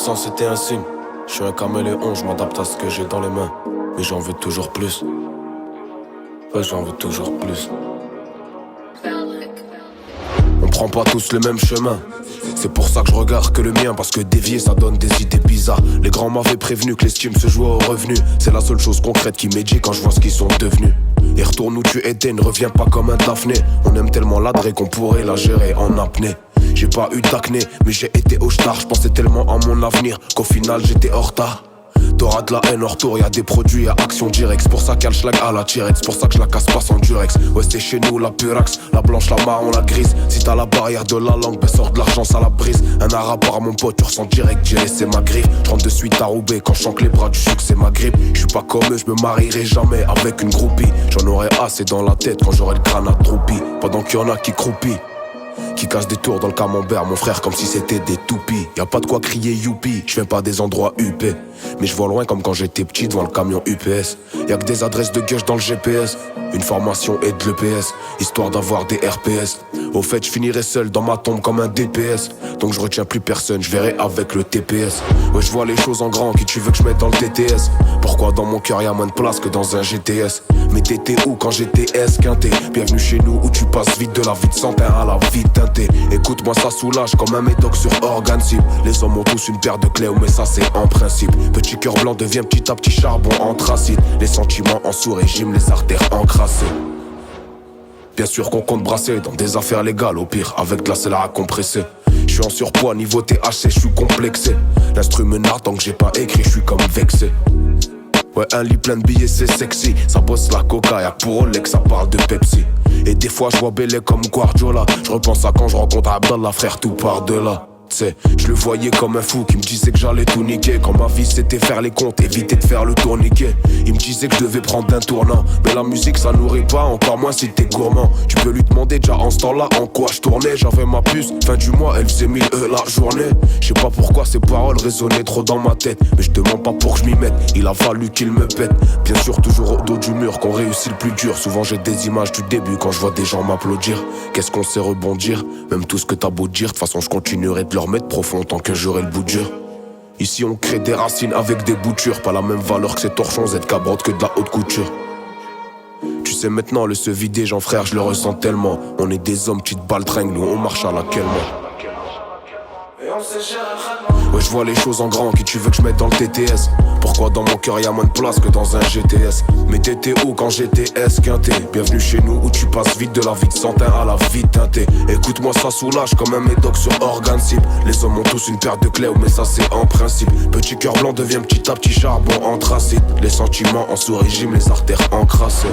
l'absence était un signe. Je suis un caméléon, je m'adapte à ce que j'ai dans les mains. Mais j'en veux toujours plus. Ouais, j'en veux toujours plus. On prend pas tous le même chemin. C'est pour ça que je regarde que le mien, parce que dévier ça donne des idées bizarres. Les grands m'avaient prévenu que l'estime se jouait au revenu. C'est la seule chose concrète qui m'est dit quand je vois ce qu'ils sont devenus. Et retourne où tu étais, ne reviens pas comme un Daphné. On aime tellement l'adresse qu'on pourrait la gérer en apnée. J'ai pas eu d'acné, mais j'ai été au star. Je pensais tellement à mon avenir qu'au final j'étais hors retard. T'auras de la haine en retour, y'a des produits, y'a action directe. C'est pour ça qu'il y a le schlag à la tirette, c'est pour ça que je la casse pas sans durex. Ouais, c'est chez nous la purax, la blanche, la marron, la grise. Si t'as la barrière de la langue, ben sors de l'argent, ça la brise. Un arabe par mon pote, tu ressens direct, j'ai laissé ma griffe. Je rentre de suite à Roubaix, quand je chante les bras du succès, ma grippe. Je suis pas comme eux, je me marierai jamais avec une groupie. J'en aurai assez dans la tête quand j'aurai le crâne attroupi. Pendant qu'il y en a qui croupit, qui casse des tours dans le camembert, mon frère, comme si c'était des toupies. Y'a pas de quoi crier youpi, je viens pas des endroits huppés. Mais je vois loin comme quand j'étais petit devant le camion UPS. Y'a que des adresses de gueuche dans le GPS, une formation et de l'EPS, histoire d'avoir des RPS. Au fait, je finirai seul dans ma tombe comme un DPS. Donc je retiens plus personne, je verrai avec le TPS. Ouais, je vois les choses en grand, qui tu veux que je mette dans le TTS? Pourquoi dans mon cœur y'a moins de place que dans un GTS? Mais t'étais où quand j'étais S-quinté? Bienvenue chez nous où tu passes vite de la vie de Santin à la vie teintée. Écoute-moi, ça soulage comme un médoc sur organe cible. Les hommes ont tous une paire de clés, mais ça c'est en principe. Petit cœur blanc devient petit à petit charbon anthracite. Les sentiments en sous-régime, les artères encrassées. Bien sûr qu'on compte brasser dans des affaires légales, au pire avec de la selle à compresser. Je suis en surpoids, niveau THC, je suis complexé. L'instru me narre tant que j'ai pas écrit, je suis comme vexé. Ouais, un lit plein de billets, c'est sexy. Ça bosse la coca, y'a pour Rolex, ça parle de Pepsi. Et des fois je vois Bélé comme Guardiola. Je repense à quand je rencontre Abdallah, frère, tout par de là. Je le voyais comme un fou qui me disait que j'allais tout niquer. Quand ma vie c'était faire les comptes, éviter de faire le tourniquet. Il me disait que je devais prendre un tournant. Mais la musique ça nourrit pas, encore moins si t'es gourmand. Tu peux lui demander déjà en ce temps-là en quoi je tournais. J'avais ma puce, fin du mois elle faisait 1000 la journée. Je sais pas pourquoi ces paroles résonnaient trop dans ma tête. Mais je demande pas pour que je m'y mette, il a fallu qu'il me pète. Bien sûr toujours au dos du mur qu'on réussit le plus dur. Souvent j'ai des images du début quand je vois des gens m'applaudir. Qu'est-ce qu'on sait rebondir? Même tout ce que t'as beau dire, de toute façon je continuerai de leur mettre profond tant que j'aurai le bout dur. Ici on crée des racines avec des boutures. Pas la même valeur que ces torchons Z-cabrotte que de la haute couture. Tu sais maintenant le se vider, Jean frère, je le ressens tellement. On est des hommes, petites baltringues, nous on marche à laquelle ouais, je vois les choses en grand, qui tu veux que je mette dans le TTS? Pourquoi dans mon cœur y'a moins de place que dans un GTS? Mais t'étais où quand j'étais S-quinté? Bienvenue chez nous où tu passes vite de la vie de Santin à la vie teintée. Écoute-moi, ça soulage comme un médoc sur organe cible. Les hommes ont tous une paire de clés, mais ça c'est en principe. Petit cœur blanc devient petit à petit charbon anthracite. Les sentiments en sous-régime, les artères encrassées.